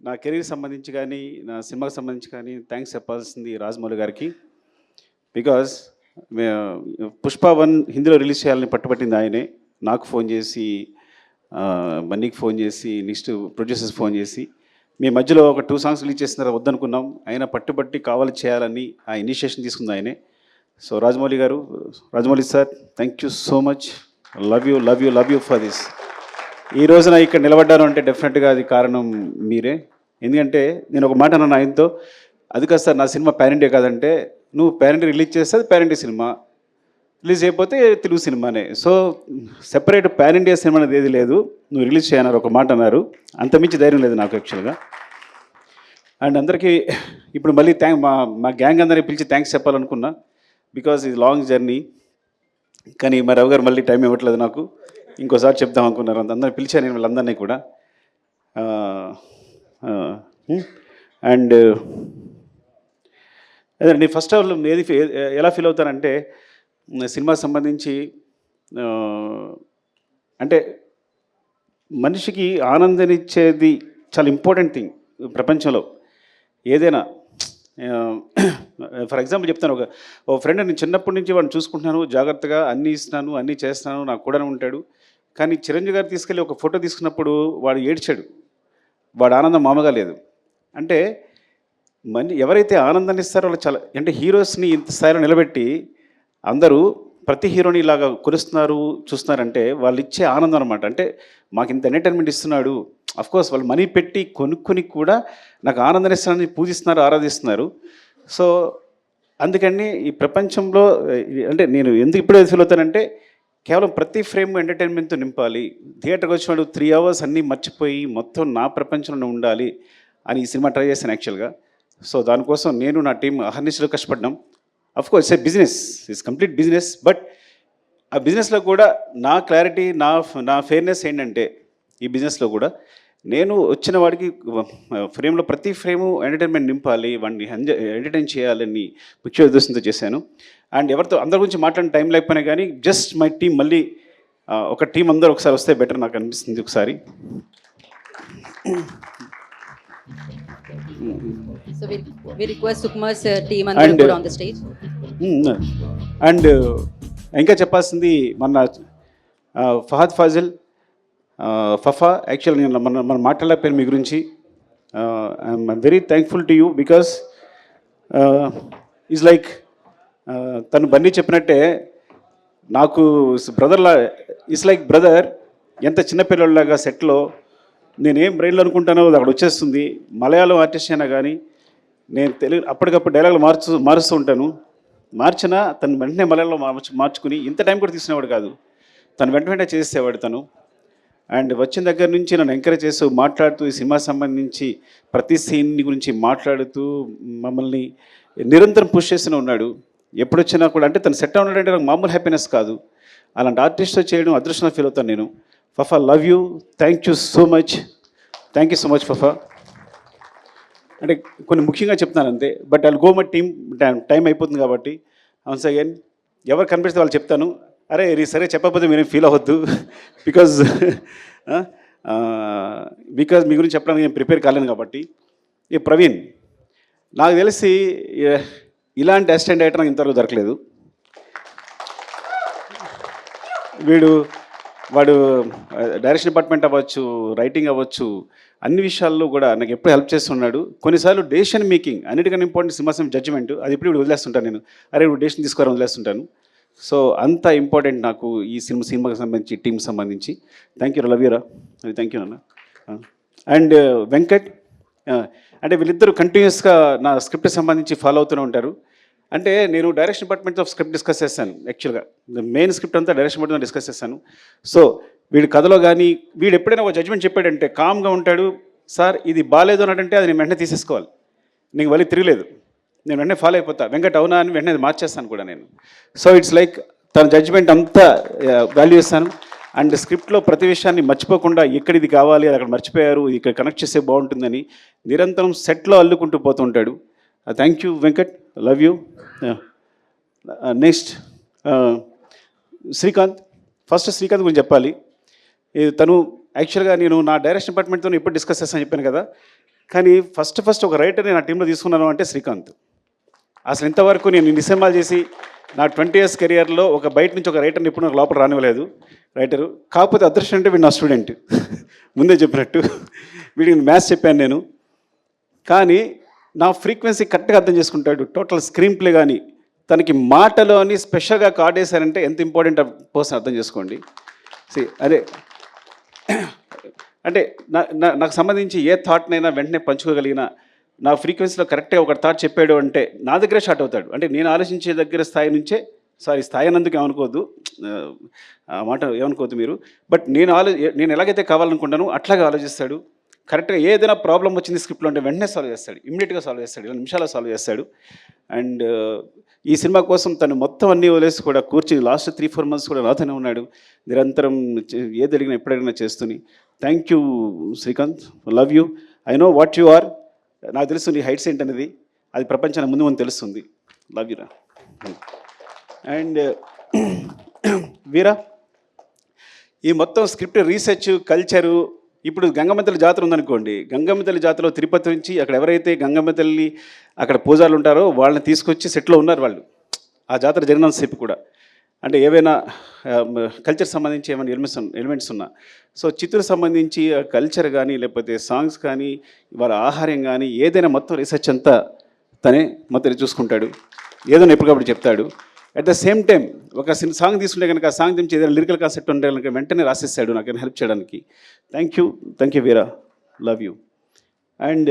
నా కెరీర్ సంబంధించి కానీ నా సినిమాకి సంబంధించి కానీ థ్యాంక్స్ చెప్పాల్సింది రాజమౌళి గారికి. బికాజ్ పుష్ప 1 హిందీలో రిలీజ్ చేయాలని పట్టుబట్టింది ఆయనే. నాకు ఫోన్ చేసి, బన్నీకి ఫోన్ చేసి, నెక్స్ట్ ప్రొడ్యూసర్స్ ఫోన్ చేసి, మీ మధ్యలో ఒక 2 సాంగ్స్ రిలీజ్ చేసిన తర్వాత వద్దనుకున్నాం, ఆయన పట్టుబట్టి కావాలి చేయాలని ఆ ఇనిషియేషన్ తీసుకుంది ఆయనే. సో రాజమౌళి గారు, Rajamouli sir, thank you so much. Love you for this. ఈ రోజున ఇక్కడ నిలబడ్డాను అంటే డెఫినెట్గా అది కారణం మీరే. ఎందుకంటే నేను ఒక మాట అన్నాను ఆయనతో, అది కాదు సార్ నా సినిమా పాన్ ఇండియా కాదంటే, నువ్వు పాన్ ఇండియా రిలీజ్ చేస్తే అది పాన్ ఇండియా సినిమా, రిలీజ్ అయిపోతే తెలుగు సినిమానే. So separate pan India cinema అనేది ఏది లేదు, నువ్వు రిలీజ్ చేయన్నారు ఒక మాట అన్నారు. అంతమించి ధైర్యం లేదు నాకు యాక్చువల్గా. అండ్ అందరికీ ఇప్పుడు మళ్ళీ మా గ్యాంగ్ అందరినీ పిలిచి థ్యాంక్స్ చెప్పాలనుకున్నా, బికాజ్ ఇది లాంగ్ జర్నీ. కానీ మా రవి గారు మళ్ళీ టైం ఇవ్వట్లేదు నాకు, ఇంకోసారి చెప్దాం అనుకున్నారు. అందరిని పిలిచాను నేను వీళ్ళందరినీ కూడా. అండ్ అదే నేను ఫస్ట్ ఆఫ్ ఆల్ ఎలా ఫీల్ అవుతానంటే, సినిమాకి సంబంధించి అంటే మనిషికి ఆనందాన్నిచ్చేది చాలా ఇంపార్టెంట్ థింగ్ ప్రపంచంలో ఏదైనా. ఫర్ ఎగ్జాంపుల్ చెప్తాను, ఒక ఫ్రెండ్, నేను చిన్నప్పటి నుంచి వాడిని చూసుకుంటున్నాను, జాగ్రత్తగా అన్నీ ఇస్తున్నాను, అన్నీ చేస్తున్నాను, నాకు కూడా ఉంటాడు. కానీ చిరంజీవి గారు తీసుకెళ్ళి ఒక ఫోటో తీసుకున్నప్పుడు వాడు ఏడ్చాడు, వాడు ఆనందం మామూలుగా లేదు. అంటే ఎవరైతే ఆనందాన్ని ఇస్తారో వాళ్ళు చాలా, అంటే హీరోస్ని ఇంత స్థాయిలో నిలబెట్టి అందరూ ప్రతి హీరోని ఇలాగా కొలుస్తున్నారు చూస్తున్నారంటే వాళ్ళు ఇచ్చే ఆనందం అనమాట. అంటే మాకు ఇంత ఎంటర్టైన్మెంట్ ఇస్తున్నాడు, అఫ్కోర్స్ వాళ్ళు మనీ పెట్టి కొనుక్కొని కూడా నాకు ఆనందాన్ని ఇస్తున్నారని పూజిస్తున్నారు, ఆరాధిస్తున్నారు. సో అందుకని ఈ ప్రపంచంలో అంటే నేను ఎందుకు ఇప్పుడే ఫీల్ అవుతానంటే, కేవలం ప్రతి ఫ్రేమ్ ఎంటర్టైన్మెంట్తో నింపాలి, థియేటర్కి వచ్చినాడు 3 hours అన్నీ మర్చిపోయి మొత్తం నా ప్రపంచంలో ఉండాలి అని ఈ సినిమా ట్రై చేశాను యాక్చువల్గా. సో దానికోసం నేను నా టీం అహర్నిశలు కష్టపడ్డాం. Of course A business, it's complete business. But ఆ బిజినెస్లో కూడా నా క్లారిటీ, నా ఫెయిర్నెస్ ఏంటంటే, ఈ బిజినెస్లో కూడా నేను వచ్చిన వాడికి ఫ్రేమ్లో ప్రతి ఫ్రేము ఎంటర్టైన్మెంట్ నింపాలి, వాడిని ఎంటర్టైన్ చేయాలని ముఖ్య ఉద్దేశంతో చేశాను. అండ్ ఎవరితో అందరి గురించి మాట్లాడిన టైం లేకపోయినా కానీ జస్ట్ మై టీం మళ్ళీ ఒక టీం అందరూ ఒకసారి వస్తే బెటర్ నాకు అనిపిస్తుంది ఒకసారి. So we request Sukumar's team and put on the stage. And ఇంకా చెప్పాల్సింది మన ఫహద్ ఫాజిల్, ఫఫా. యాక్చువల్ నేను మనం మాట్లాడలేకపోయాను మీ గురించి. I'm very thankful to you because is like తను బన్నీ చెప్పినట్టే నాకు బ్రదర్లా, ఇట్స్ లైక్ బ్రదర్. ఎంత చిన్నపిల్లలాగా సెట్లో నేనేం బ్రెయిన్లో అనుకుంటానో అది అక్కడ వచ్చేస్తుంది. మలయాళం ఆర్టిస్ట్ అయినా కానీ నేను తెలుగు అప్పటికప్పుడు డైలాగులు మారుస్తూ ఉంటాను. మార్చినా తను వెంటనే మలయాళంలో మార్చుకుని ఇంత టైం కూడా తీసుకునేవాడు కాదు, తను వెంటనే చేసేవాడు తను. అండ్ వచ్చిన దగ్గర నుంచి నన్ను ఎంకరేజ్ చేస్తూ మాట్లాడుతూ ఈ సినిమా సంబంధించి ప్రతి సీన్ని గురించి మాట్లాడుతూ మమ్మల్ని నిరంతరం పుష్ చేస్తూనే ఉన్నాడు. ఎప్పుడు వచ్చినా కూడా అంటే తను సెట్ ఉన్నాడంటే నాకు మామూలు హ్యాపీనెస్ కాదు. అలాంటి ఆర్టిస్ట్తో చేయడం అదృష్టంగా ఫీల్ అవుతాను నేను. Fafa, love you, thank you so much Fafa. అంటే కొన్ని ముఖ్యంగా చెప్తాను అంతే, but I'll go my team, time అయిపోతుంది కాబట్టి. వన్స్ అగైన్ ఎవరు కనిపిస్తే వాళ్ళు చెప్తాను. అరే సరే చెప్పకపోతే మీరేం ఫీల్ అవ్వద్దు, బికాజ్ మీ గురించి చెప్పడానికి నేను ప్రిపేర్ కాలేను కాబట్టి. ఈ ప్రవీణ్ నాకు తెలిసి ఇలాంటి అసిస్టెంట్ డైరెక్టర్ నాకు ఇంతవరకు దొరకలేదు. వాడు డైరెక్షన్ డిపార్ట్మెంట్ అవ్వచ్చు, రైటింగ్ అవ్వచ్చు, అన్ని విషయాల్లో కూడా నాకు ఎప్పుడు హెల్ప్ చేస్తున్నాడు. కొన్నిసార్లు డెసిషన్ మేకింగ్ అన్నిటికన్నా ఇంపార్టెంట్ సినిమా జడ్జిమెంట్, అది ఇప్పుడు వదిలేస్తుంటాను నేను. అరే ఇప్పుడు డెసిషన్ తీసుకోవాలని వదిలేస్తుంటాను. సో అంత ఇంపార్టెంట్ నాకు ఈ సినిమాకి సంబంధించి, టీంకి సంబంధించి. థ్యాంక్ యూ, లవ్ యూరా, థ్యాంక్ యూ నాన్న. అండ్ వెంకట్, అంటే వీళ్ళిద్దరూ కంటిన్యూస్గా నా స్క్రిప్ట్కి సంబంధించి ఫాలో అవుతూనే ఉంటారు. అంటే నేను డైరెక్షన్ డిపార్ట్మెంట్తో స్క్రిప్ట్ డిస్కస్ చేశాను. యాక్చువల్గా మెయిన్ స్క్రిప్ట్ అంతా డైరెక్షన్ డిపార్ట్మెంట్ డిస్కస్ చేశాను. సో వీడి కథలో కానీ వీడు ఎప్పుడైనా ఒక జడ్జ్మెంట్ చెప్పాడంటే కామ్గా ఉంటాడు. సార్ ఇది బాగాలేదు అన్నట్టంటే అది నేను వెంటనే తీసేసుకోవాలి, నీకు మళ్ళీ తిరగలేదు, నేను వెంటనే ఫాలో అయిపోతా. వెంకట్ అవునా అని వెంటనే అది మార్చేస్తాను కూడా నేను. సో ఇట్స్ లైక్ తన జడ్జ్మెంట్ అంతా వాల్యూ చేస్తాను. అండ్ స్క్రిప్ట్లో ప్రతి విషయాన్ని మర్చిపోకుండా ఎక్కడ ఇది కావాలి, అది అక్కడ మర్చిపోయారు, ఇక్కడ కనెక్ట్ చేస్తే బాగుంటుందని నిరంతరం సెట్లో అల్లుకుంటూ పోతుంటాడు. Thank you Venkat, love you. Next Srikanth. First Srikanth గురించి చెప్పాలి. తను యాక్చువల్గా నేను నా డైరెక్షన్ డిపార్ట్మెంట్తో ఎప్పుడు డిస్కస్ చేస్తాను చెప్పాను కదా. కానీ ఫస్ట్ ఒక రైటర్ని నా టీంలో తీసుకున్నాను అంటే శ్రీకాంత్. అసలు ఇంతవరకు నేను ఇన్ని సినిమాలు చేసి నా 20 years కెరియర్లో ఒక బయట నుంచి ఒక రైటర్ని ఇప్పుడు నాకు లోపల రానివ్వలేదు రైటరు. కాకపోతే అదృష్టం అంటే వీడు నా స్టూడెంట్, ముందే చెప్పినట్టు వీడికి మ్యాథ్స్ చెప్పాను నేను. కానీ నా ఫ్రీక్వెన్సీ కరెక్ట్గా అర్థం చేసుకుంటాడు. టోటల్ స్క్రీన్ ప్లే కానీ తనకి మాటలోని స్పెషల్గా కార్డ్ వేశారంటే ఎంత ఇంపార్టెంట్ పర్సన్ అర్థం చేసుకోండి. అదే అంటే నాకు సంబంధించి ఏ థాట్నైనా వెంటనే పంచుకోగలిగిన, నా ఫ్రీక్వెన్సీలో కరెక్ట్గా ఒక థాట్ చెప్పాడు అంటే నా దగ్గరే షార్ట్ అవుతాడు. అంటే నేను ఆలోచించే దగ్గర స్థాయి నుంచే, స్థాయి అన్నందుకు ఏమనుకోవద్దు, ఆ మాట ఏమనుకోవద్దు మీరు. బట్ నేను ఎలాగైతే కావాలనుకుంటానో అట్లాగే ఆలోచిస్తాడు. కరెక్ట్గా ఏదైనా ప్రాబ్లం వచ్చింది స్క్రిప్ట్లో అంటే వెంటనే సాల్వ్ చేస్తాడు, ఇమ్మీడియట్గా సాల్వ్ చేస్తాడు, 2 నిమిషాల్లో సాల్వ్ చేస్తాడు. అండ్ ఈ సినిమా కోసం తను మొత్తం అన్నీ వదిలేసి కూడా కూర్చుని లాస్ట్ 3-4 months కూడా నాతోనే ఉన్నాడు. నిరంతరం ఏది అడిగినా ఎప్పుడడిగినా చేస్తూని. Thank you Srikanth, love you. I know what you are. నాకు తెలుసు నీ హైట్స్ ఏంటనేది, అది ప్రపంచానికి ముందు ముందు తెలుస్తుంది. లవ్ యూరా. అండ్ వీరా, ఈ మొత్తం స్క్రిప్ట్ రీసెర్చ్ కల్చరు, ఇప్పుడు గంగమ్మ తల్లి జాతర ఉందనుకోండి, గంగమ్మ తల్లి జాతరలో తిరుపతి నుంచి అక్కడ ఎవరైతే గంగమ్మ తల్లి అక్కడ పూజారులు ఉంటారో వాళ్ళని తీసుకొచ్చి సెట్లో ఉన్నారు వాళ్ళు, ఆ జాతర జరిగినంతసేపు కూడా. అంటే ఏవైనా కల్చర్ సంబంధించి ఏమైనా ఎలిమెంట్స్ ఉన్నా, సో చిత్తూరు సంబంధించి కల్చర్ కానీ లేకపోతే సాంగ్స్ కానీ వాళ్ళ ఆహారం కానీ ఏదైనా మొత్తం రీసెర్చ్ అంతా తనే మొత్తం చూసుకుంటాడు, ఏదైనా ఎప్పటికప్పుడు చెప్తాడు. అట్ ద సేమ్ టైం ఒక సాంగ్ తీసుకుంటే కనుక ఆ సాంగ్ నుంచి ఏదైనా లిరికల్ కాన్సెప్ట్ ఉంటే కనుక వెంటనే రాసిస్తాడు నాకు హెల్ప్ చేయడానికి. Thank you Veera, love you. And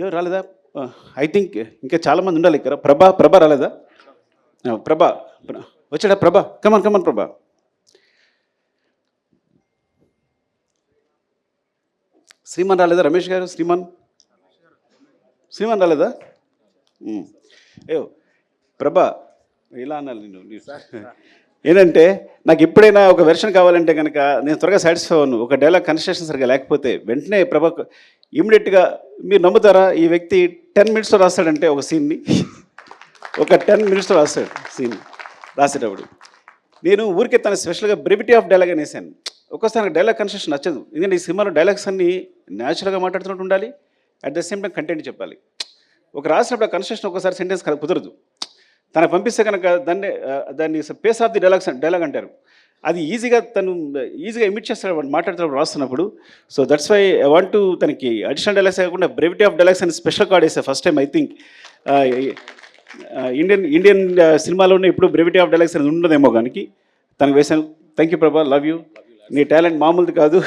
ఎవరు రాలేదా? ఐ థింక్ ఇంకా చాలామంది ఉండాలి ఇక్కడ. ప్రభా రాలేదా? ప్రభా వచ్చాడా? ప్రభా కమన్ ప్రభా. శ్రీమాన్ రాలేదా? రమేష్ గారు, శ్రీమాన్ రాలేదా? అయ్యో ప్రభా, ఇలా అనాలి నేను. ఏంటంటే నాకు ఎప్పుడైనా ఒక వెర్షన్ కావాలంటే కనుక నేను త్వరగా సాటిస్ఫై అవ్వను. ఒక డైలాగ్ కన్స్ట్రక్షన్ సరిగా లేకపోతే వెంటనే ప్రభా ఇమ్మీడియట్గా, మీరు నమ్ముతారా, ఈ వ్యక్తి 10 minutesలో రాస్తాడంటే ఒక సీన్ని, ఒక 10 minutesలో రాస్తాడు సీన్. రాసేటప్పుడు నేను ఊరికే తన స్పెషల్గా బ్రెవిటీ ఆఫ్ డైలాగ్ అనేసాను. ఒక్కోసారి నాకు డైలాగ్ కన్స్ట్రక్షన్ నచ్చదు, ఎందుకంటే ఈ సినిమాలో డైలాగ్స్ అన్నీ న్యాచురల్గా మాట్లాడుతున్నట్టు ఉండాలి, at the same time content చెప్పాలి. ఒక రాసినప్పుడు కన్స్ట్రక్షన్ ఒకసారి సెంటెన్స్ కుదరదు, తనకు పంపిస్తే కనుక దాన్ని పేస్ ఆఫ్ ది డైలాగ్ అంటారు. అది తను ఈజీగా ఎమిట్ చేస్తాడు వాడు మాట్లాడుతున్నప్పుడు, రాస్తున్నప్పుడు. So that's why I want to తనకి అడిషనల్ డైలాగ్స్ కాకుండా బ్రెవిటీ ఆఫ్ డైలాగ్స్ అని స్పెషల్ కార్డ్ వేసా first time. I think Indian సినిమాలోనే ఇప్పుడు బ్రెవిటీ ఆఫ్ డైలాగ్స్ అనేది ఉండదేమో కానీ తనకు వేశాను. థ్యాంక్ యూ ప్రభా, లవ్ యూ. నీ టాలెంట్ మామూలుది కాదు.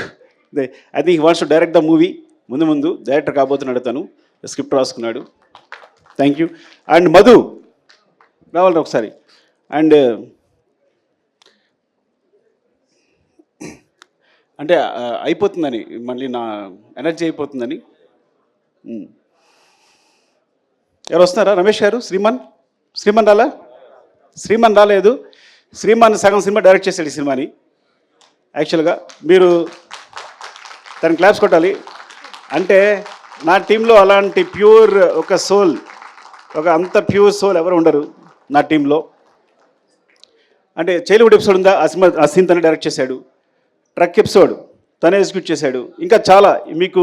I think he wants to direct the movie. ముందు డైరెక్టర్ కాబోతున్నాడు, తను స్క్రిప్ట్ రాసుకున్నాడు. Thank you. అండ్ మధు రావాలి ఒకసారి. అండ్ అంటే అయిపోతుందని, మళ్ళీ నా ఎనర్జీ అయిపోతుందని. ఎవరు వస్తున్నారా? రమేష్ గారు, శ్రీమాన్ రాలా? శ్రీమాన్ రాలేదు. శ్రీమాన్ సగం సినిమా డైరెక్ట్ చేశాడు ఈ సినిమాని. యాక్చువల్గా మీరు తను క్లాప్స్ కొట్టాలి. అంటే నా టీంలో అలాంటి ప్యూర్ ఒక సోల్, ఒక అంత ప్యూర్ సోల్ ఎవరు ఉండరు నా టీంలో. అంటే చైల్డ్హుడ్ ఎపిసోడ్ ఉందా, ఆ సీన్ తనే డైరెక్ట్ చేశాడు. ట్రక్ ఎపిసోడ్ తనే ఎగ్జిక్యూట్ చేశాడు. ఇంకా చాలా మీకు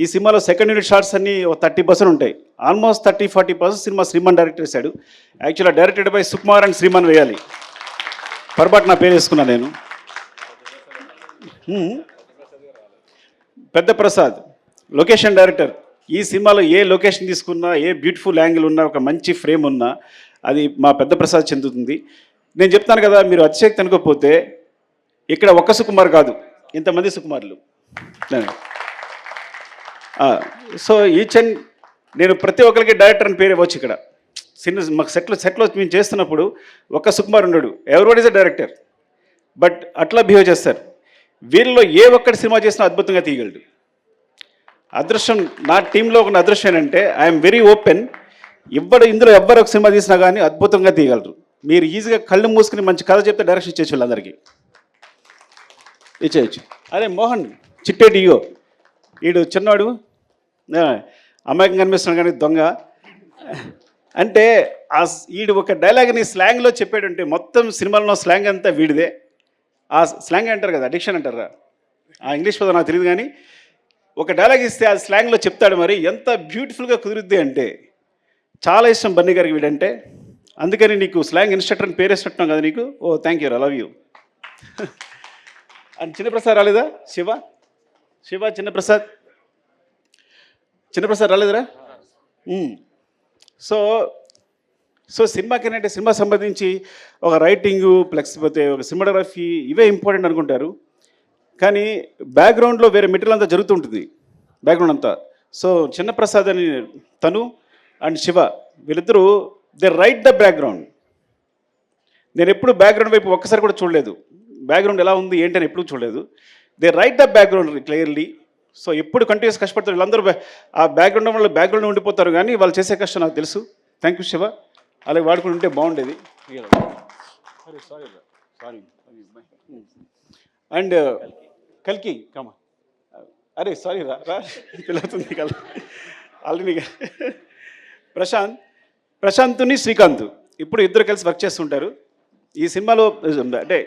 ఈ సినిమాలో సెకండ్ యూనిట్ షార్ట్స్ అన్నీ 30% ఉంటాయి. ఆల్మోస్ట్ 30-40% సినిమా శ్రీమాన్ డైరెక్ట్ చేశాడు. యాక్చువల్గా directed by Sukumar and Sriman వేయాలి, పొరపాటు నా పేరు వేసుకున్నాను నేను. పెద్ద ప్రసాద్ లొకేషన్ డైరెక్టర్. ఈ సినిమాలో ఏ లొకేషన్ తీసుకున్నా, ఏ బ్యూటిఫుల్ యాంగిల్ ఉన్నా, ఒక మంచి ఫ్రేమ్ ఉన్నా అది మా పెద్ద ప్రసాద్ చెందుతుంది. నేను చెప్తాను కదా, మీరు అతిశక్తి అనుకోకపోతే ఇక్కడ ఒక్క సుకుమార్ కాదు, ఇంతమంది సుకుమార్లు. సో నేను ప్రతి ఒక్కరికి డైరెక్టర్ అని పేరు ఇవ్వచ్చు ఇక్కడ. మాకు సెట్లో మేము చేస్తున్నప్పుడు ఒక్క సుకుమార్ ఉన్నాడు, everybody is a director. But అట్లా బిహేవ్ చేస్తారు. వీళ్ళలో ఏ ఒక్కటి సినిమా చేసినా అద్భుతంగా తీయగలడు. అదృష్టం నా టీంలో ఉన్న అదృష్టం ఏంటంటే ఐఎమ్ వెరీ ఓపెన్. ఇందులో ఎవ్వరు ఒక సినిమా తీసినా కానీ అద్భుతంగా తీయగలరు. మీరు ఈజీగా కళ్ళు మూసుకుని మంచి కథ చెప్తే డైరెక్షన్ ఇచ్చేసి వాళ్ళందరికీ ఇచ్చేయచ్చు. అదే మోహన్ చిట్టేటి ఇగో, వీడు చిన్నవాడు అమ్మాయికి కనిపిస్తున్నాడు కానీ దొంగ. అంటే వీడు ఒక డైలాగ్ని స్లాంగ్లో చెప్పాడంటే మొత్తం సినిమాలో స్లాంగ్ అంతా వీడిదే. ఆ స్లాంగ్ అంటారు కదా, అడిక్షన్ అంటారా, ఆ ఇంగ్లీష్ పదం నాకు తెలియదు కానీ ఒక డైలాగ్ ఇస్తే ఆ స్లాంగ్లో చెప్తాడు. మరి ఎంత బ్యూటిఫుల్గా కుదురుద్ది అంటే, చాలా ఇష్టం బన్నీ గారికి వీడంటే. అందుకని నీకు స్లాంగ్ ఇన్స్ట్రక్టర్ అని పేరేసినట్టున్నాం కదా నీకు. Oh thank you, I love you. And Chinnaprasad రాలేదా? శివ చిన్నప్రసాద్ రాలేదురా? సో సినిమాకి ఏంటంటే, సినిమా సంబంధించి ఒక రైటింగు లేకపోతే ఒక సినిమాటోగ్రఫీ ఇవే ఇంపార్టెంట్ అనుకుంటారు. కానీ బ్యాక్గ్రౌండ్లో వేరే మెటీరియల్ అంతా జరుగుతుంటుంది, బ్యాక్గ్రౌండ్ అంతా. సో చిన్నప్రసాద్ అని తను అండ్ శివ వీళ్ళిద్దరూ దే రైట్ ద బ్యాక్గ్రౌండ్. నేను ఎప్పుడు బ్యాక్గ్రౌండ్ వైపు ఒక్కసారి కూడా చూడలేదు, బ్యాక్గ్రౌండ్ ఎలా ఉంది ఏంటి అని ఎప్పుడూ చూడలేదు. They right the background clearly. So ఎప్పుడు కంటిన్యూస్ కష్టపడతారు వీళ్ళందరూ. ఆ బ్యాక్గ్రౌండ్ వల్ల బ్యాక్గ్రౌండ్ ఉండిపోతారు, కానీ వాళ్ళు చేసే కష్టం నాకు తెలుసు. థ్యాంక్ యూ శివ, అలాగే వాడుకుని ఉంటే బాగుండేది. అండ్ కల్కి కమా, అరే సారీ రా పిల్లవుతుంది కల్ ఆల్రెడీ. ప్రశాంత్ని శ్రీకాంత్ ఇప్పుడు ఇద్దరు కలిసి వర్క్ చేస్తుంటారు ఈ సినిమాలో. అంటే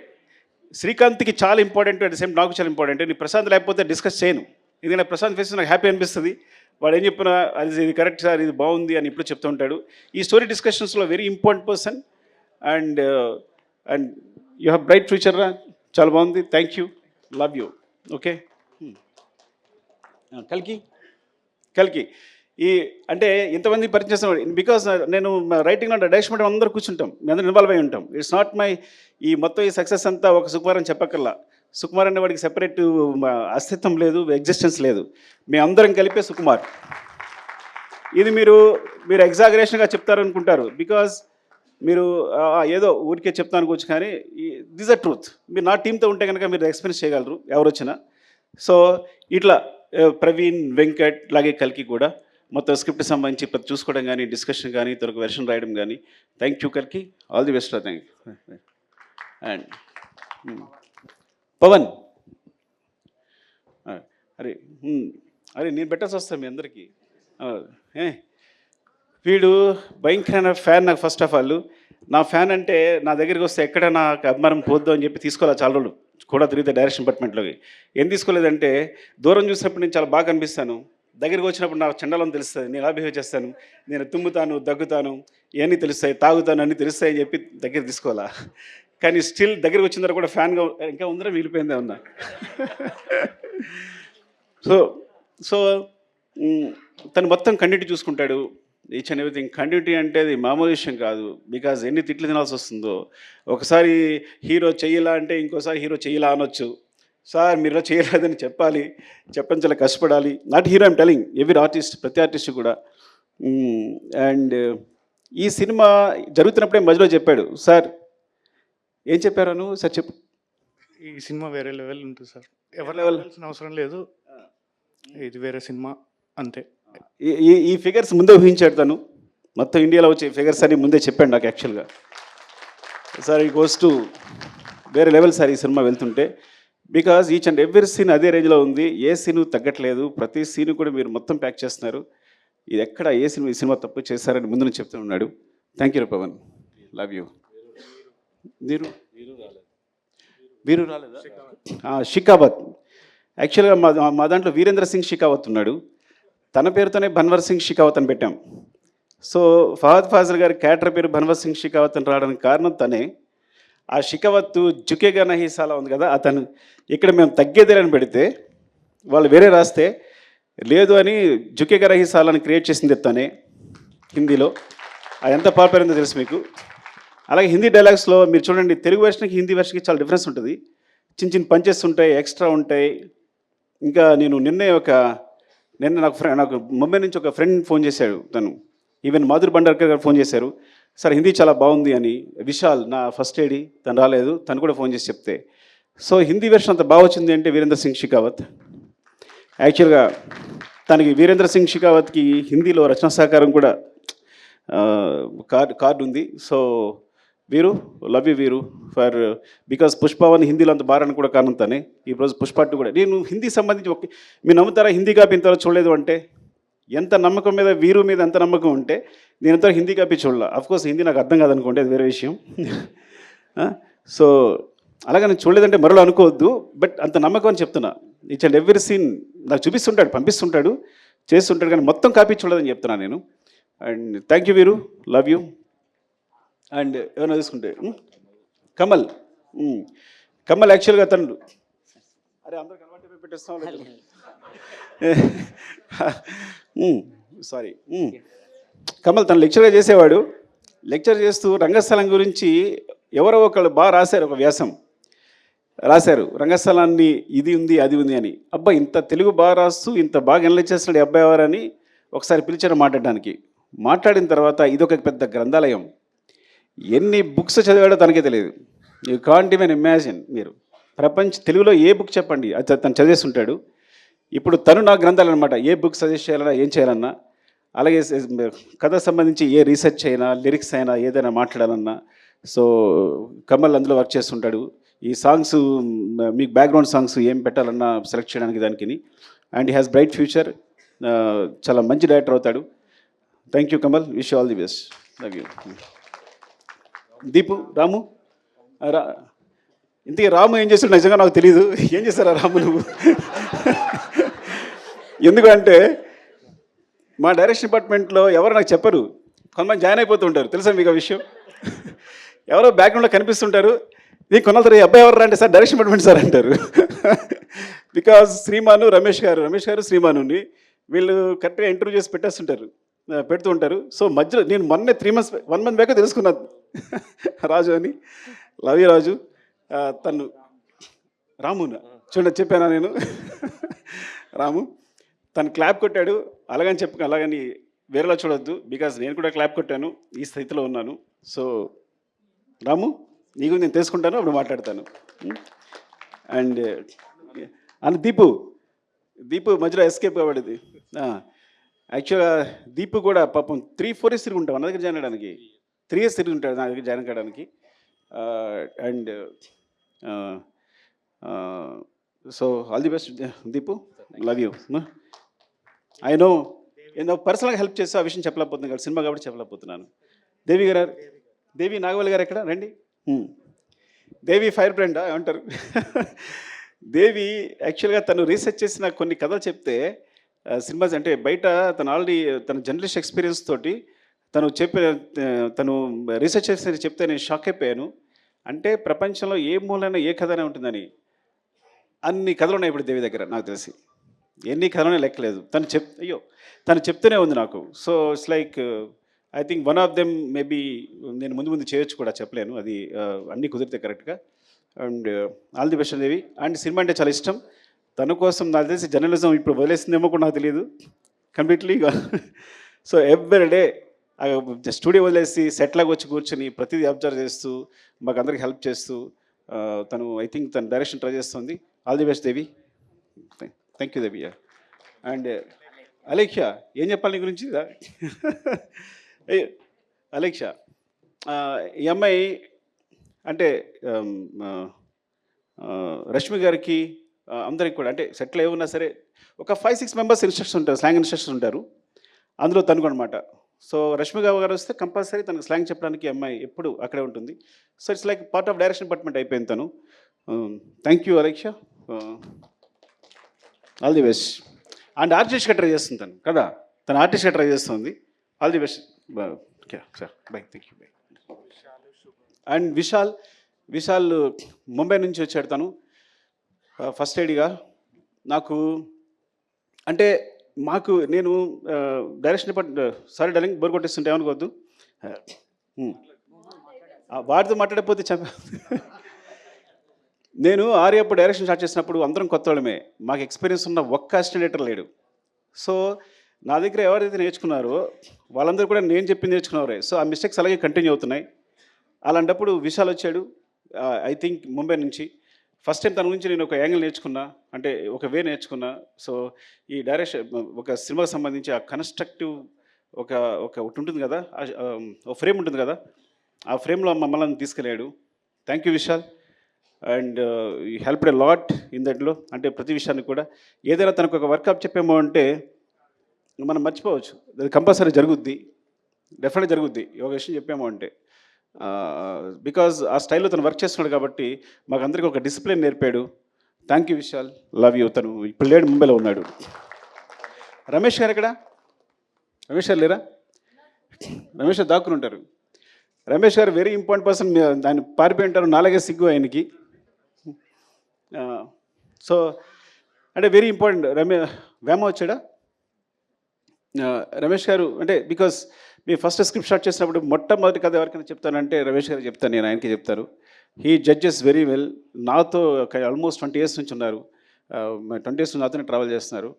శ్రీకాంత్కి చాలా ఇంపార్టెంట్, అట్ ద సేమ్ నాకు చాలా ఇంపార్టెంట్. నేను ప్రశాంత్ లేకపోతే డిస్కస్ చేయను, ఎందుకంటే ప్రశాంత్ ఫేస్ నాకు హ్యాపీ అనిపిస్తుంది. వాడు ఏం చెప్పినా అది ఇది కరెక్ట్ సార్, ఇది బాగుంది అని ఇప్పుడు చెప్తూ ఉంటాడు. ఈ స్టోరీ డిస్కషన్స్లో very important person. And you have bright future రా, చాలా బాగుంది. Thank you, love you. Okay. కల్కి ఈ అంటే ఇంతమంది పరిచయం చేస్తున్నాడు బికాస్ నేను రైటింగ్ అంటే డైరెక్షన్ అందరూ కూర్చుంటాం, మేము అందరూ ఇన్వాల్వ్ అయి ఉంటాం. ఇట్స్ నాట్ మై ఈ మొత్తం ఈ సక్సెస్ అంతా ఒక సుకుమార్ అని చెప్పక్కర్లా. సుకుమార్ అనే వాడికి సెపరేట్ అస్తిత్వం లేదు, ఎగ్జిస్టెన్స్ లేదు. మేము అందరం కలిపే సుకుమార్. ఇది మీరు ఎగ్జాగరేషన్గా చెప్తారనుకుంటారు, బికాజ్ మీరు ఏదో ఊరికే చెప్తాను అనుకోవచ్చు, కానీ దిస్ అ ట్రూత్. మీరు నా టీంతో ఉంటే కనుక మీరు ఎక్స్పీరియన్స్ చేయగలరు ఎవరు వచ్చినా. సో ఇట్లా ప్రవీణ్, వెంకట్, అలాగే కల్కి కూడా మొత్తం స్క్రిప్ట్ సంబంధించి చూసుకోవడం కానీ, డిస్కషన్ కానీ, తొలక వెర్షన్ రాయడం కానీ. థ్యాంక్ యూ కల్కి, all the best. Thank you. And Pawan, అరే నేను పెట్టాల్సి వస్తాను మీ అందరికీ. వీడు భయంకరమైన ఫ్యాన్ నాకు. ఫస్ట్ ఆఫ్ ఆల్ నా ఫ్యాన్ అంటే నా దగ్గరికి వస్తే ఎక్కడ నాకు అభిమానం పోద్దు అని చెప్పి తీసుకోవాలి. చాలా రోజులు కూడా తిరిగితే డైరెక్షన్ డిపార్ట్మెంట్లోకి ఏం తీసుకోలేదంటే, దూరం చూసినప్పుడు నేను చాలా బాగా కనిపిస్తాను, దగ్గరికి వచ్చినప్పుడు నాకు చండాలని తెలుస్తుంది, నేను ఎలా బిహేవ్ చేస్తాను, నేను తుమ్ముతాను, దగ్గుతాను, ఇవన్నీ తెలుస్తాయి, తాగుతాను అన్నీ తెలుస్తాయి అని చెప్పి దగ్గర తీసుకోవాలా. కానీ స్టిల్ దగ్గరికి వచ్చిన తర్వాత కూడా ఫ్యాన్గా ఇంకా ఉందరా మిగిలిపోయిందే ఉన్నా. సో తను మొత్తం కంటిన్యూటీ చూసుకుంటాడు, ఈచ్ అండ్ ఎవ్రీథింగ్. కంటిన్యూటీ అంటే అది మామూలు విషయం కాదు, బికాజ్ ఎన్ని తిట్లు తినాల్సి వస్తుందో. ఒకసారి హీరో చెయ్యలా అంటే ఇంకోసారి హీరో చెయ్యలా అనొచ్చు. సార్ మీరు చేయలేదని చెప్పాలి, చెప్పని చాలా కష్టపడాలి. Not hero I'm telling, every artist, ప్రతి ఆర్టిస్ట్ కూడా. అండ్ ఈ సినిమా జరుగుతున్నప్పుడే మధ్యలో చెప్పాడు, సార్ ఏం చెప్పారను సార్ చెప్పు. ఈ సినిమా వేరే లెవెల్ ఉంటుంది సార్, ఎవరు లెవెల్ అవసరం లేదు, ఇది వేరే సినిమా అంతే. ఈ ఫిగర్స్ ముందే ఊహించాడు తను, మొత్తం ఇండియాలో వచ్చే ఫిగర్స్ అని ముందే చెప్పాడు నాకు యాక్చువల్గా. సార్ ఈ గోస్ టు వేరే లెవెల్ సార్ ఈ సినిమా వెళ్తుంటే, because each and every scene అదే రేంజ్లో ఉంది, ఏ సీను తగ్గట్లేదు, ప్రతి సీను కూడా మీరు మొత్తం ప్యాక్ చేస్తున్నారు. ఇది ఎక్కడ ఏ సినిమా ఈ సినిమా తప్పు చేస్తారని ముందు నుంచి చెప్తూ ఉన్నాడు. Thank you Pawan, love you. Veeru రాలేదా? షికావత్. యాక్చువల్గా మా దాంట్లో వీరేంద్ర సింగ్ షికావత్ ఉన్నాడు, తన పేరుతోనే భన్వర్ సింగ్ షికావత్ అని పెట్టాం. సో ఫహద్ ఫాజిల్ గారి క్యారెక్టర్ పేరు భన్వర్ సింగ్ షికావత్ అని రావడానికి కారణం తనే. ఆ షికావత్ జుకేగా నహీ సాలా ఉంది కదా, అతను ఇక్కడ మేము తగ్గేదేలని పెడితే వాళ్ళు వేరే రాస్తే లేదు అని జుకేగా నహీ సాలాని క్రియేట్ చేసింది తనే హిందీలో. అది ఎంత పాపులర్ అయిందో తెలుసు మీకు. అలాగే హిందీ డైలాగ్స్లో మీరు చూడండి, తెలుగు వెర్షన్కి హిందీ వెర్షన్కి చాలా డిఫరెన్స్ ఉంటుంది. చిన్న చిన్న పంచెస్ ఉంటాయి, ఎక్స్ట్రా ఉంటాయి. ఇంకా నేను నిన్న నాకు ముంబై నుంచి ఒక ఫ్రెండ్ ఫోన్ చేశాడు, తను ఈవెన్ మాధురి భండార్కర్ గారు ఫోన్ చేశారు, సార్ హిందీ చాలా బాగుంది అని. విశాల్ నా ఫస్ట్ ఏడి, తను రాలేదు, తను కూడా ఫోన్ చేసి చెప్తే. సో హిందీ వెర్షన్ అంత బాగా వచ్చింది అంటే వీరేంద్ర సింగ్ షికావత్. యాక్చువల్గా తనకి వీరేంద్ర సింగ్ షికావత్కి హిందీలో రచనా సహకారం కూడా కార్డు ఉంది. సో వీరు, లవ్ యూ వీరు ఫర్ బికాస్ పుష్పవన్ హిందీలో అంత బారని కూడా కారణం తనే. ఈరోజు పుష్ప 2 కూడా నేను హిందీ సంబంధించి మీరు నమ్ముతారా, హిందీ కాపీ ఇంతవరకు చూడలేదు అంటే. ఎంత నమ్మకం మీద వీరు మీద ఎంత నమ్మకం ఉంటే నేను ఇంతవరకు హిందీ కాపీ చూడాల. అఫ్కోర్స్ హిందీ నాకు అర్థం కాదనుకోండి, అది వేరే విషయం. సో అలాగే నేను చూడలేదంటే మరో అనుకోవద్దు, బట్ అంత నమ్మకం అని చెప్తున్నా. ఈచ్ అండ్ ఎవ్రీ సీన్ నాకు చూపిస్తుంటాడు, పంపిస్తుంటాడు, చేస్తుంటాడు, కానీ మొత్తం కాపీ చూడదని చెప్తున్నాను నేను. అండ్ థ్యాంక్ యూ వీరు, లవ్ యూ. అండ్ ఏమైనా తీసుకుంటే కమల్. కమల్ యాక్చువల్గా తను అరే అందరికి అలవాటు పెట్టేస్తాం. సారీ. కమల్ తను లెక్చర్గా చేసేవాడు. లెక్చర్ చేస్తూ రంగస్థలం గురించి ఎవరో ఒకళ్ళు బాగా రాశారు, ఒక వ్యాసం రాశారు, రంగస్థలాన్ని ఇది ఉంది అది ఉంది అని. అబ్బా ఇంత తెలుగు బాగా రాస్తూ ఇంత బాగా అనలైజ్ చేస్తున్నాడు ఈ అబ్బాయి ఎవరని ఒకసారి పిలిచారు మాట్లాడడానికి. మాట్లాడిన తర్వాత ఇదొక పెద్ద గ్రంథాలయం, ఎన్ని బుక్స్ చదివాడో తనకే తెలియదు. You can't even imagine. మీరు తెలుగులో ఏ బుక్ చెప్పండి అది తను చదివేస్తుంటాడు. ఇప్పుడు తను నా గ్రంథాలు అనమాట, ఏ బుక్ సజెస్ట్ చేయాలన్నా ఏం చేయాలన్నా, అలాగే కథకు సంబంధించి ఏ రీసెర్చ్ అయినా లిరిక్స్ అయినా ఏదైనా మాట్లాడాలన్నా. సో కమల్ అందులో వర్క్ చేస్తుంటాడు. ఈ సాంగ్స్ మీకు బ్యాక్గ్రౌండ్ సాంగ్స్ ఏం పెట్టాలన్నా సెలెక్ట్ చేయడానికి దానికి. And he has bright future, చాలా మంచి డైరెక్టర్ అవుతాడు. Thank you Kamal, wish all the best, love you. Deepu, Ramu. ఇంతకీ రాము ఏం చేస్తాడు నిజంగా నాకు తెలియదు. ఏం చేస్తారా రాము నువ్వు? ఎందుకంటే మా డైరెక్షన్ డిపార్ట్మెంట్లో ఎవరు నాకు చెప్పరు, కొంతమంది జాయిన్ అయిపోతుంటారు. తెలుసా మీకు ఆ విషయం? ఎవరో బ్యాక్గ్రౌండ్లో కనిపిస్తుంటారు. నీకు కొన్నాళ్ళు ఈ అబ్బాయి ఎవరు అంటే సార్ డైరెక్షన్ డిపార్ట్మెంట్ సార్ అంటారు. బికాజ్ శ్రీమాను రమేష్ గారు శ్రీమానుని వీళ్ళు కరెక్ట్గా ఇంటర్వ్యూ చేసి పెడుతూ ఉంటారు. సో మధ్యలో నేను మొన్నే 1 month బ్యాక్ తెలుసుకున్నాను రాజు అని. లవ్ యూ రాజు. తను రామునా చూడండి చెప్పానా నేను. రాము తను క్లాప్ కొట్టాడు, అలాగని వేరేలా చూడొద్దు, బికాజ్ నేను కూడా క్లాప్ కొట్టాను, ఈ స్థితిలో ఉన్నాను. సో రాము నీకు నేను తెలుసుకుంటాను, అప్పుడు మాట్లాడతాను. అండ్ దీపు మధ్యలో ఎస్కేప్ కాబడింది. యాక్చువల్గా దీపు కూడా పాపం 3-4 years తిరిగి ఉంటాం నా దగ్గర జాయిన్ అవ్వడానికి. 3 years తిరిగి ఉంటాడు నా దగ్గర జాయిన్ కావడానికి. And so all the best Deepu, love you. I no ఏదో పర్సనల్గా హెల్ప్ చేస్తే ఆ విషయం చెప్పలేకపోతున్నాను కదా, సినిమా కాబట్టి చెప్పలేకపోతున్నాను. దేవి నాగవల్లి గారు ఎక్కడ రండి. దేవి ఫైర్ బ్రాండా ఏమంటారు? దేవి యాక్చువల్గా తను రీసెర్చ్ చేసిన కొన్ని కథలు చెప్తే సినిమాస్ అంటే బయట తను ఆల్రెడీ తన జర్నలిస్ట్ ఎక్స్పీరియన్స్ తోటి తను రీసెర్చ్ చేసి చెప్తే నేను షాక్ అయిపోయాను. అంటే ప్రపంచంలో ఏ మూలైనా ఏ కథనే ఉంటుందని అన్ని కథలు ఉన్నాయి ఇప్పుడు దేవి దగ్గర. నాకు తెలిసి ఎన్ని కథలనే లెక్కలేదు. తను చెప్తూనే ఉంది నాకు. So it's like I think one of them maybe నేను ముందు చేయొచ్చు కూడా, చెప్పలేను, అది అన్నీ కుదిరితే కరెక్ట్గా. And all the best Devi. And cinema అంటే చాలా ఇష్టం. తన కోసం నాకు తెలిసి జర్నలిజం ఇప్పుడు వదిలేసిందేమో కూడా నాకు తెలియదు కంప్లీట్లీగా. సో ఎవ్రీడే స్టూడియో వదిలేసి సెట్లాగా వచ్చి కూర్చొని ప్రతిదీ అబ్జర్వ్ చేస్తూ మాకు అందరికి హెల్ప్ చేస్తూ తను ఐ థింక్ తను డైరెక్షన్ ట్రై చేస్తుంది. All the best Devi. Thank you Devi. And Alekhya ఏం చెప్పాలి నీ గురించి? అలేఖ్య ఈ అమ్మాయి అంటే రష్మి గారికి అందరికి కూడా అంటే సెటిల్ ఏమన్నా సరే ఒక 5-6 members ఇన్స్ట్రక్షన్ ఉంటారు, స్లాంగ్ ఇన్స్ట్రక్షన్ ఉంటారు. అందులో తనుకు అనమాట. సో రష్మి గారు వస్తే కంపల్సరీ తనకు స్లాంగ్ చెప్పడానికి అమ్మాయి ఎప్పుడు అక్కడే ఉంటుంది. So it's like part of direction department అయిపోయింది తను. Thank you Alekhya, all the best. And ఆర్టిస్ట్గా ట్రై చేస్తుంది తను కదా, తను ఆర్టిస్ట్గా ట్రై చేస్తుంది. All the best sir, bye, thank you, bye. And Vishal Mumbai నుంచి వచ్చాడు తను ఫస్ట్ ఎయిడ్గా. నాకు అంటే నేను direction department sorry darling bore కొట్టేస్తుంటే ఏమనుకోవద్దు, వాడితో మాట్లాడకపోతే నేను ఆర్యప్పుడు డైరెక్షన్ స్టార్ట్ చేసినప్పుడు అందరం కొత్త వాళ్ళమే, మాకు ఎక్స్పీరియన్స్ ఉన్న ఒక్క అసిస్టెంట్ డైరెక్టర్ లేడు. సో నా దగ్గర ఎవరైతే నేర్చుకున్నారో వాళ్ళందరూ కూడా నేను చెప్పింది నేర్చుకున్నారే. సో ఆ మిస్టేక్స్ అలాగే కంటిన్యూ అవుతున్నాయి. అలాంటప్పుడు విశాల్ వచ్చాడు ఐ థింక్ ముంబై నుంచి. ఫస్ట్ టైం తన గురించి నేను ఒక యాంగిల్ నేర్చుకున్నా, అంటే ఒక వే నేర్చుకున్నా. సో ఈ డైరెక్షన్ ఒక సినిమాకి సంబంధించి ఆ కన్స్ట్రక్టివ్ ఒకటి ఉంటుంది కదా, ఒక ఫ్రేమ్ ఉంటుంది కదా, ఆ ఫ్రేమ్లో మమ్మల్ని తీసుకెళ్ళాడు. Thank you Vishal. And you helped a lot in దట్లో. అంటే ప్రతి విషయాన్ని కూడా ఏదైనా తనకు ఒక వర్కప్ చెప్పామో అంటే మనం మర్చిపోవచ్చు, అది కంపల్సరీ జరుగుద్ది, డెఫినెట్గా జరుగుద్ది ఒక విషయం చెప్పామో అంటే. బికాజ్ ఆ స్టైల్లో తను వర్క్ చేస్తున్నాడు కాబట్టి మాకు అందరికీ ఒక డిసిప్లిన్ నేర్పాడు. Thank you Vishal, love you. తను ఇప్పుడు లేడు, ముంబైలో ఉన్నాడు. రమేష్ గారు ఎక్కడ? రమేష్ గారు లేరా? రమేష్ గారు దాక్కుని ఉంటారు. రమేష్ గారు వెరీ ఇంపార్టెంట్ పర్సన్. ఆయన పారిపోయి ఉంటారు, నాలుగే సిగ్గు ఆయనకి. సో అంటే వెరీ ఇంపార్టెంట్. వేమ వచ్చాడా? రమేష్ గారు అంటే because me first script start చేసినప్పుడు మొట్టమొదటి కథ ఎవరికైనా చెప్తానంటే రమేష్ గారు చెప్తాను, నేను ఆయనకి చెప్తారు. He judges very well. నాతో ఆల్మోస్ట్ 20 years నుంచి ఉన్నారు. 20 years నుంచి నాతోనే ట్రావెల్ చేస్తున్నారు.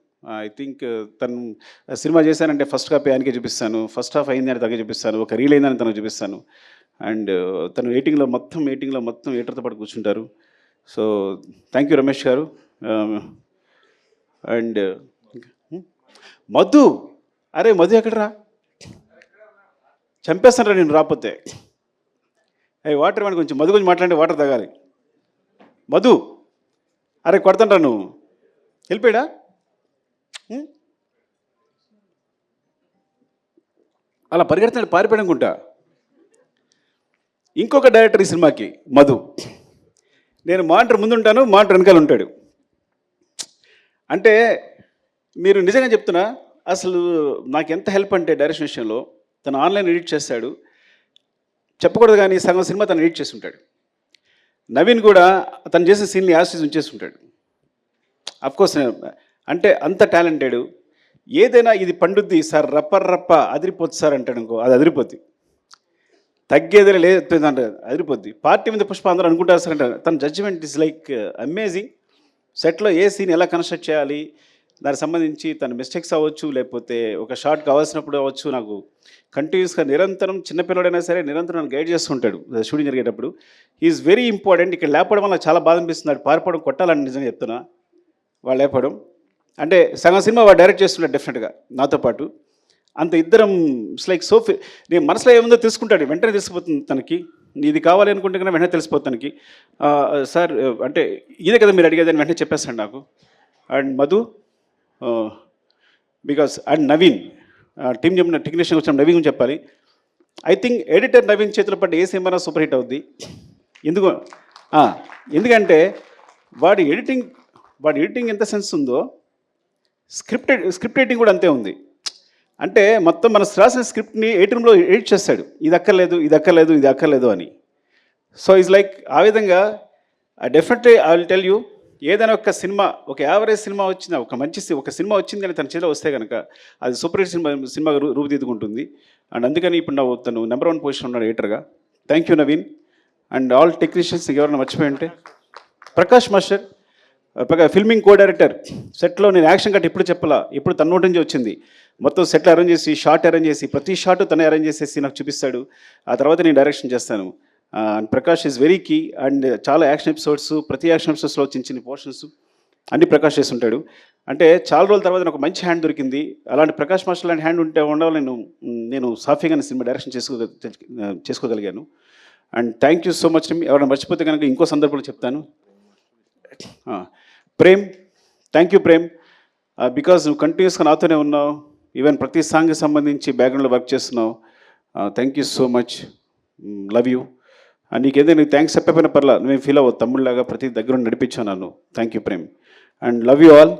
ఐ థింక్ తను సినిమా చేశానంటే ఫస్ట్ కాపీ ఆయనకే చూపిస్తాను, ఫస్ట్ హాఫ్ అయిందని తనకే చూపిస్తాను, ఒక రీల్ అయిందని తనకు చూపిస్తాను. అండ్ తను ఎయిటింగ్లో మొత్తం ఎయిటర్తో పాటు కూర్చుంటారు. సో థ్యాంక్ యూ రమేష్ గారు. అండ్ మధు, అరే మధు ఎక్కడరా? చంపేస్తానరా నేను రాకపోతే. అయ్యి వాటర్ వాడి కొంచెం మధు గురించి మాట్లాడి వాటర్ తాగాలి. మధు, అరే కొడతాండ్రా నువ్వు, వెళ్ళిపోయాడా? అలా పరిగెడుతున్నాడు, పారిపోయాడు అనుకుంటా. ఇంకొక డైరెక్టర్ ఈ సినిమాకి మధు. నేను మానిటర్ ముందుంటాను, మానిటర్ వెనకాల ఉంటాడు. అంటే మీరు నిజంగా చెప్తున్నా, అసలు నాకు ఎంత హెల్ప్ అంటే డైరెక్షన్ విషయంలో. తను ఆన్లైన్ ఎడిట్ చేస్తాడు, చెప్పకూడదు కానీ సగం సినిమా తను ఎడిట్ చేసి ఉంటాడు. నవీన్ కూడా తను చేసిన సీన్ని యాసిస్ ఉంచేసి ఉంటాడు. అఫ్కోర్స్ అంటే అంత టాలెంటెడ్. ఏదైనా ఇది పండుద్ది సార్, రప్ప అదిరిపోద్ది సార్ అంటాడు అనుకో, అది అదిరిపోద్ది. తగ్గేదే లేదు అంటే అదిరిపోద్ది. పార్టీ మీద పుష్ప అందరూ అనుకుంటారు సార్ అంటారు. తన జడ్జిమెంట్ ఇస్ లైక్ అమేజింగ్. సెట్లో ఏ సీన్ ఎలా కన్స్ట్రక్ట్ చేయాలి, దానికి సంబంధించి తన మిస్టేక్స్ అవ్వచ్చు, లేకపోతే ఒక షార్ట్ కావాల్సినప్పుడు అవ్వచ్చు, నాకు కంటిన్యూస్గా నిరంతరం, చిన్నపిల్లడైనా సరే నిరంతరం నన్ను గైడ్ చేస్తుంటాడు షూటింగ్ జరిగేటప్పుడు. Is very important. ఇక్కడ లేపడం వల్ల చాలా బాధ అనిపిస్తుంది. పారిపోవడం కొట్టాలని నిజంగా చెప్తున్నా. వాళ్ళు లేపడం అంటే సగం సినిమా వాడు డైరెక్ట్ చేస్తున్నాడు డెఫినెట్గా నాతో పాటు. అంత ఇద్దరం ఇట్స్ లైక్ సో నేను మనసులో ఏముందో తెలుసుకుంటాడు, వెంటనే తెలిసిపోతుంది తనకి. ఇది కావాలి అనుకుంటే కన్నా వెంటనే తెలిసిపోతుంది తనకి. సార్ అంటే ఇదే కదా మీరు అడిగేదని వెంటనే చెప్పేస్తాడు నాకు. And Madhu because and Naveen team చెప్పిన టెక్నీషియన్ వచ్చిన నవీన్ గురించి చెప్పాలి. ఐ థింక్ ఎడిటర్ నవీన్ చేతిలో పడ్డ ఏ సినిమా సూపర్ హిట్ అవుద్ది. ఎందుకంటే వాడి ఎడిటింగ్ ఎంత సెన్స్ ఉందో, స్క్రిప్ట్ రైటింగ్ కూడా అంతే ఉంది. అంటే మొత్తం మన రాసిన స్క్రిప్ట్ని 8 రూమ్లో ఎడిట్ చేస్తాడు, ఇది అక్కర్లేదు అని. సో ఈజ్ లైక్ ఆ విధంగా definitely I will tell you, ఏదైనా ఒక సినిమా, ఒక యావరేజ్ సినిమా వచ్చిన, ఒక సినిమా వచ్చింది అని తన చేతిలో వస్తే కనుక అది సూపర్ హిట్ సినిమా రూపుదిద్దుకుంటుంది. అండ్ అందుకని ఇప్పుడు తను నెంబర్ 1 పొజిషన్ ఉన్నాడు ఎడిటర్గా. Thank you Naveen. And all technicians ఎవరైనా మర్చిపోయి ఉంటే, Prakash master filming co director. సెట్లో నేను యాక్షన్ కట్ ఇప్పుడు చెప్పాలా, ఇప్పుడు తన నోటి నుంచి వచ్చింది. మొత్తం సెట్లు అరేంజ్ చేసి, షార్ట్ అరేంజ్ చేసి, ప్రతి షార్ట్ తనే అరేంజ్ చేసేసి నాకు చూపిస్తాడు. ఆ తర్వాత నేను డైరెక్షన్ చేస్తాను. And Prakash is very key. And చాలా యాక్షన్ ఎపిసోడ్స్, ప్రతి యాక్షన్ ఎపిసోడ్స్లో చిన్న పోర్షన్స్ అన్ని ప్రకాష్ చేస్తుంటాడు. అంటే చాలా రోజుల తర్వాత నాకు మంచి హ్యాండ్ దొరికింది. అలాంటి ప్రకాష్ మాస్టర్ లాంటి హ్యాండ్ ఉండాలి నేను సాఫీగా సినిమా డైరెక్షన్ చేసుకోగలిగాను. And thank you so much. ఎవరైనా మర్చిపోతే కనుక ఇంకో సందర్భంలో చెప్తాను. Prem, thank you Prem, because నువ్వు కంటిన్యూస్గా నాతోనే ఉన్నావు. ఈవెన్ ప్రతి సాంగ్కి సంబంధించి బ్యాక్గ్రౌండ్లో వర్క్ చేస్తున్నావు. Thank you so much, love you. నీకేదో నీకు థ్యాంక్స్ చెప్పకపోయినా పర్లా, నువ్వేం ఫీల్ అవ్వదు, తమ్ముళ్ళలాగా ప్రతి దగ్గర నడిపించాను నన్ను. Thank you Prem. And love you all.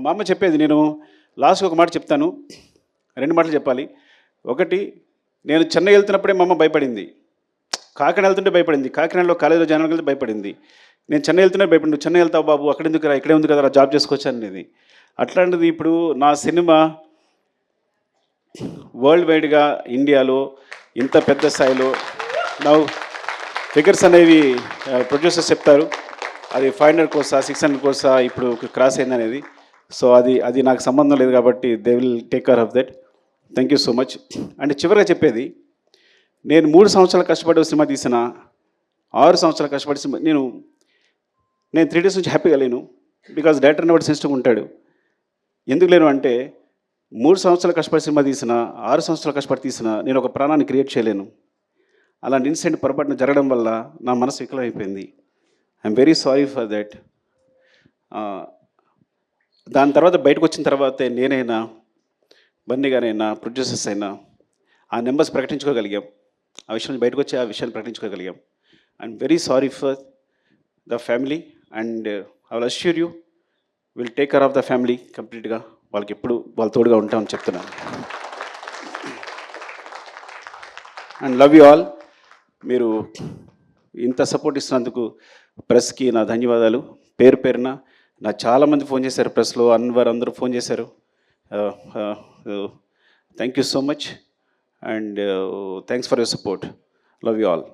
మా అమ్మ చెప్పేది, నేను లాస్ట్కి ఒక మాట చెప్తాను, 2 మాటలు చెప్పాలి. ఒకటి, నేను చెన్నై వెళ్తున్నప్పుడే మా అమ్మ భయపడింది, కాకినాడ వెళ్తుంటే భయపడింది, కాకినాడలో కాలేజీలో జాయిన్ వెళ్తే భయపడింది. నేను చెన్నై వెళ్తున్నా భయపడి, నువ్వు చెన్నై వెళ్తావు బాబు, అక్కడ ఎందుకు రా, ఇక్కడే ఉంది కదా జాబ్ చేసుకోవచ్చు అనేది. అట్లాంటిది ఇప్పుడు నా సినిమా వరల్డ్ వైడ్గా ఇండియాలో ఇంత పెద్ద స్థాయిలో నా ఫిగర్స్ అనేవి ప్రొడ్యూసర్స్ చెప్తారు, అది 500 crores 600 crores ఇప్పుడు క్రాస్ అయింది అనేది. సో అది నాకు సంబంధం లేదు కాబట్టి they will take care of that. Thank you so much. అంటే చివరిగా చెప్పేది, నేను 3 సంవత్సరాలు కష్టపడి సినిమా తీసిన, 6 సంవత్సరాలు కష్టపడి సినిమా నేను 3 days నుంచి హ్యాపీగా లేను. బికాజ్ డైరెక్టర్ అనేవాడు సెన్సిటివ్గా ఉంటాడు. ఎందుకు లేను అంటే, 3 సంవత్సరాలు కష్టపడి సినిమా తీసిన, 6 సంవత్సరాలు కష్టపడి తీసిన, నేను ఒక ప్రాణాన్ని క్రియేట్ చేయలేను. అలాంటి ఇన్సిడెంట్ పొరపాటున జరగడం వల్ల నా మనసు వికలమైపోయింది. I'm very sorry for that. దాని తర్వాత బయటకు వచ్చిన తర్వాతే నేనైనా, బన్నీ గారైనా, ప్రొడ్యూసర్స్ అయినా ఆ నెంబర్స్ ప్రకటించుకోగలిగాం. ఆ విషయం బయటకు వచ్చి ఆ విషయాన్ని ప్రకటించుకోగలిగాం. I'm very sorry for the family and I will assure you will take care of the family కంప్లీట్గా. వాళ్ళకి ఎప్పుడు వాళ్ళ తోడుగా ఉంటామని చెప్తున్నాను. And love you all. మీరు ఇంత సపోర్ట్ ఇస్తున్నందుకు ప్రెస్కి నా ధన్యవాదాలు. పేరు పేరున నా చాలామంది ఫోన్ చేశారు, ప్రెస్లో అన్వర్ అందరూ ఫోన్ చేశారు. Thank you so much and thanks for your support. Love you all.